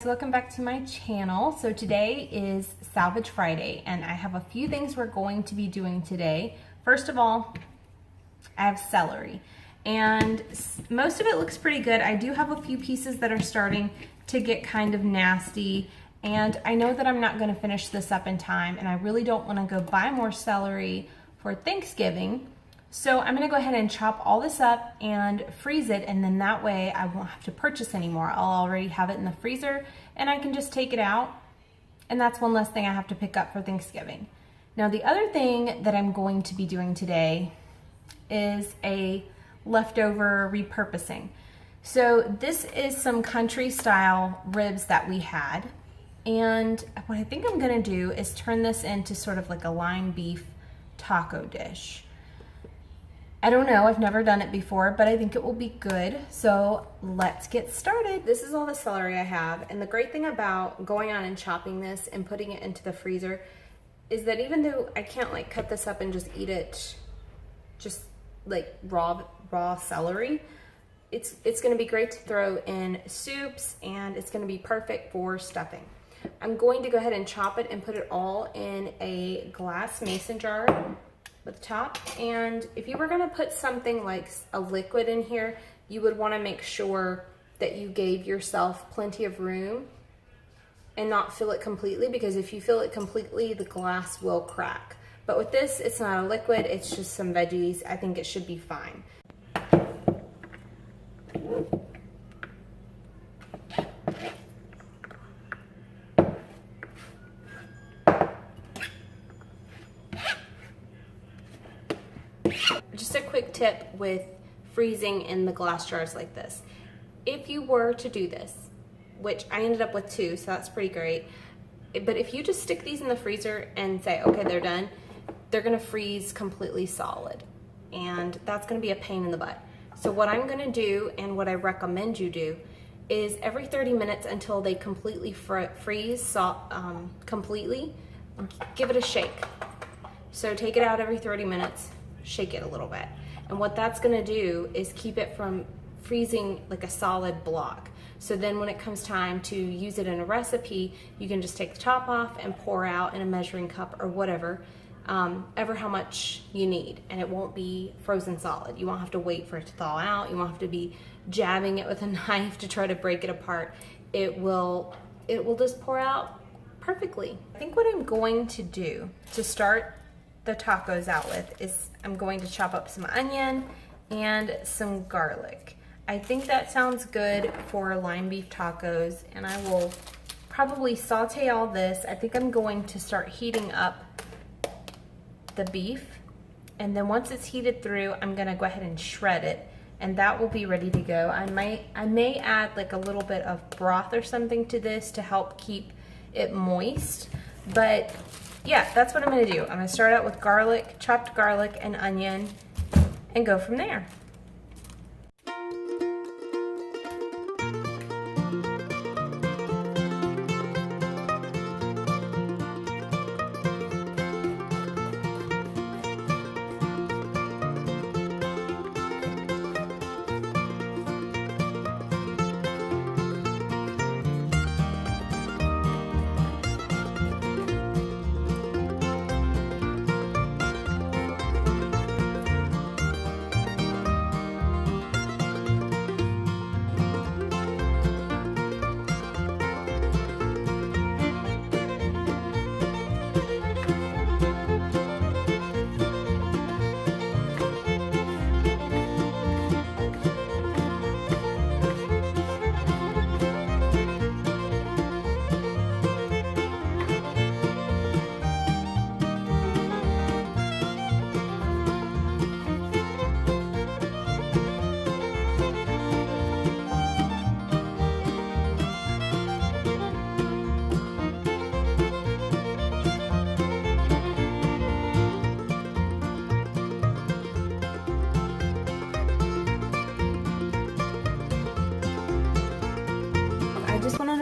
Welcome back to my channel. So today is Salvage Friday and I have a few things we're going to be doing today. First of all, I have celery and most of it looks pretty good. I do have a few pieces that are starting to get kind of nasty and I know that I'm not going to finish this up in time and I really don't want to go buy more celery for Thanksgiving. So I'm gonna go ahead and chop all this up and freeze it, and then that way I won't have to purchase anymore. I'll already have it in the freezer and I can just take it out, and that's one less thing I have to pick up for Thanksgiving. Now the other thing that I'm going to be doing today is a leftover repurposing. So this is some country style ribs that we had, and what I think I'm gonna do is turn this into sort of like a lime beef taco dish. I don't know, I've never done it before, but I think it will be good. So let's get started. This is all the celery I have. And the great thing about going on and chopping this and putting it into the freezer is that even though I can't like cut this up and just eat it just like raw celery, it's gonna be great to throw in soups and it's gonna be perfect for stuffing. I'm going to go ahead and chop it and put it all in a glass mason jar with the top, and if you were going to put something like a liquid in here, you would want to make sure that you gave yourself plenty of room and not fill it completely, because if you fill it completely, the glass will crack. But with this, it's not a liquid, it's just some veggies. I think it should be fine. Just a quick tip with freezing in the glass jars like this. If you were to do this, which I ended up with 2, so that's pretty great, but if you just stick these in the freezer and say, okay, they're done, they're gonna freeze completely solid. And that's gonna be a pain in the butt. So what I'm gonna do, and what I recommend you do, is every 30 minutes until they completely freeze completely, give it a shake. So take it out every 30 minutes, shake it a little bit. And what that's gonna do is keep it from freezing like a solid block. So then when it comes time to use it in a recipe, you can just take the top off and pour out in a measuring cup or whatever, ever how much you need, and it won't be frozen solid. You won't have to wait for it to thaw out. You won't have to be jabbing it with a knife to try to break it apart. It will just pour out perfectly. I think what I'm going to do to start the tacos out with is I'm going to chop up some onion and some garlic. I think that sounds good for lime beef tacos, and I will probably saute all this. I think I'm going to start heating up the beef, and then once it's heated through, I'm gonna go ahead and shred it, and that will be ready to go. I may add like a little bit of broth or something to this to help keep it moist, but yeah, that's what I'm gonna do. I'm gonna start out with garlic, chopped garlic and onion, and go from there.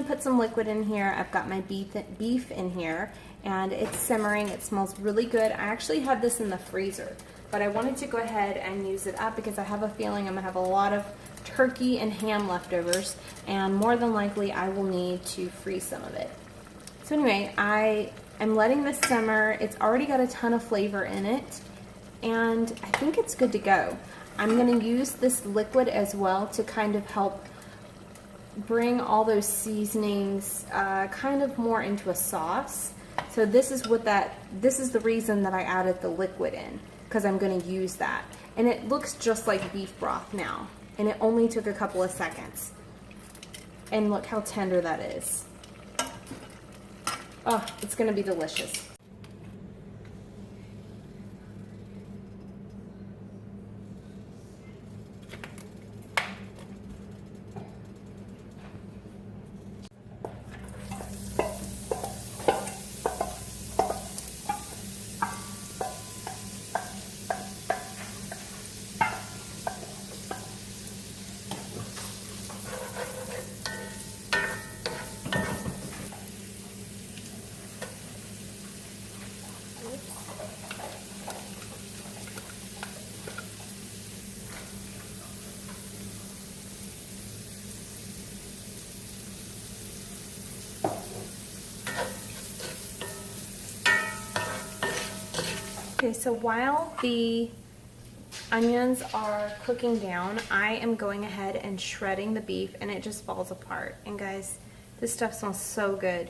Put some liquid in here. I've got my beef in here and it's simmering. It smells really good. I actually had this in the freezer, but I wanted to go ahead and use it up because I have a feeling I'm gonna have a lot of turkey and ham leftovers, and more than likely I will need to freeze some of it. So anyway, I am letting this simmer. It's already got a ton of flavor in it, and I think it's good to go. I'm going to use this liquid as well to kind of help bring all those seasonings kind of more into a sauce. So this is the reason that I added the liquid in, because I'm going to use that. And it looks just like beef broth now, and it only took a couple of seconds. And look how tender that is. Oh, it's going to be delicious. Okay, so while the onions are cooking down, I am going ahead and shredding the beef, and it just falls apart. And guys, this stuff smells so good.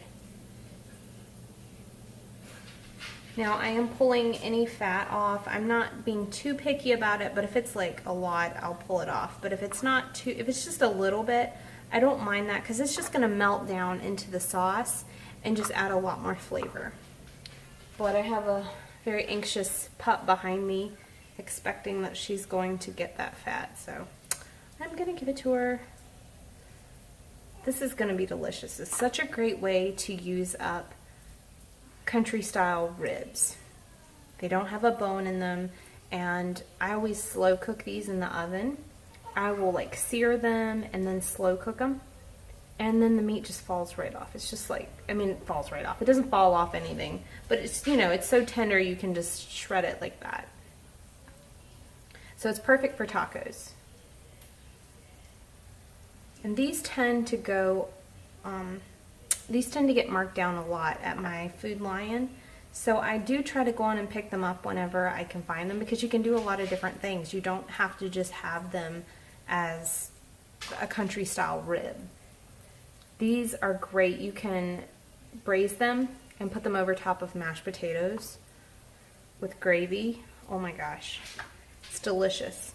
Now I am pulling any fat off. I'm not being too picky about it, but if it's like a lot, I'll pull it off. But if it's not too, if it's just a little bit, I don't mind that, because it's just gonna melt down into the sauce and just add a lot more flavor. But I have a very anxious pup behind me, expecting that she's going to get that fat, so I'm gonna give it to her. This is gonna be delicious. It's such a great way to use up country style ribs. They don't have a bone in them, and I always slow cook these in the oven. I will like sear them and then slow cook them, and then the meat just falls right off. It's just like, I mean, it falls right off. It doesn't fall off anything, but it's, you know, it's so tender you can just shred it like that. So it's perfect for tacos. And these tend to go, these tend to get marked down a lot at my Food Lion. So I do try to go on and pick them up whenever I can find them, because you can do a lot of different things. You don't have to just have them as a country style rib. These are great. You can braise them and put them over top of mashed potatoes with gravy. Oh my gosh, it's delicious.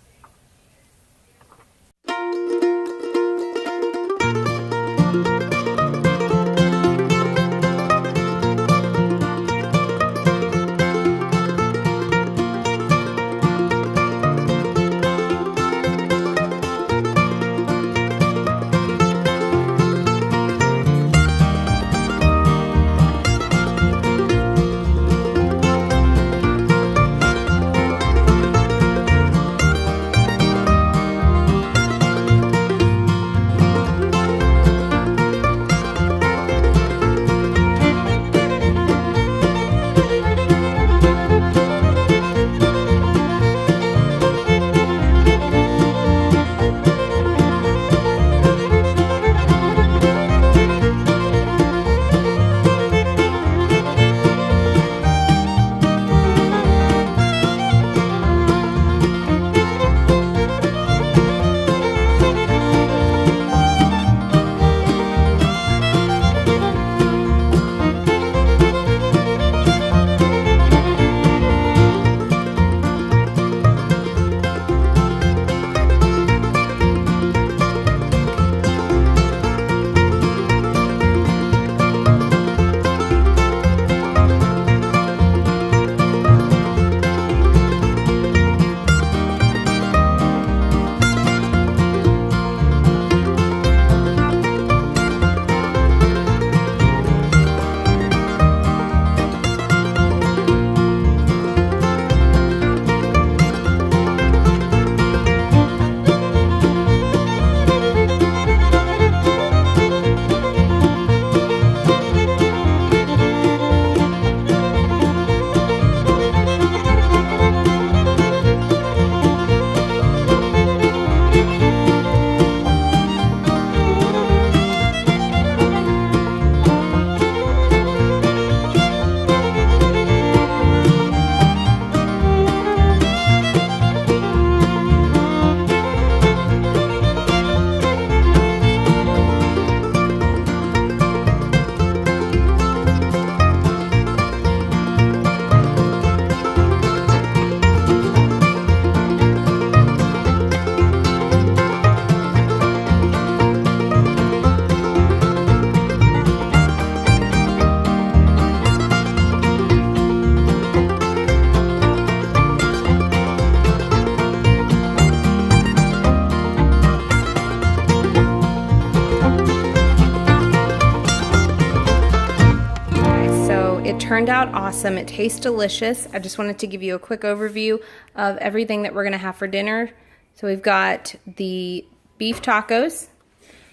turned out awesome. It tastes delicious. I just wanted to give you a quick overview of everything that we're gonna have for dinner. So we've got the beef tacos.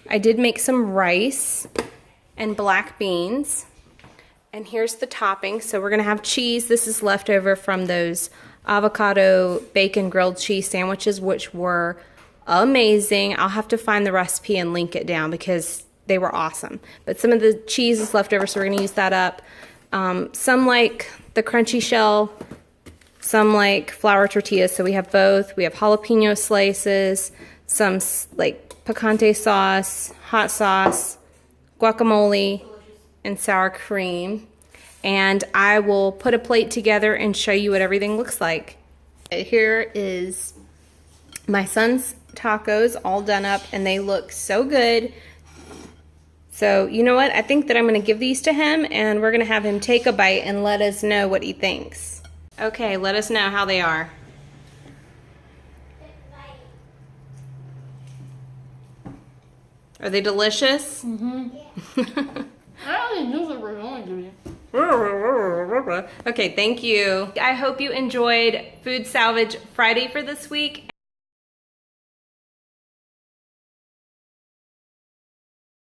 I did make some rice and black beans. And here's the topping. So we're gonna have cheese. This is leftover from those avocado bacon grilled cheese sandwiches, which were amazing. I'll have to find the recipe and link it down because they were awesome. But some of the cheese is left over, so we're gonna use that up. Some like the crunchy shell, some like flour tortillas, so we have both. We have jalapeno slices, some like picante sauce, hot sauce, guacamole, and sour cream. And I will put a plate together and show you what everything looks like. Here is my son's tacos all done up, and they look so good. So you know what? I think that I'm gonna give these to him, and we're gonna have him take a bite and let us know what he thinks. Okay, let us know how they are. Are they delicious? Mm-hmm. I don't think those are going to be. Okay, thank you. I hope you enjoyed Food Salvage Friday for this week.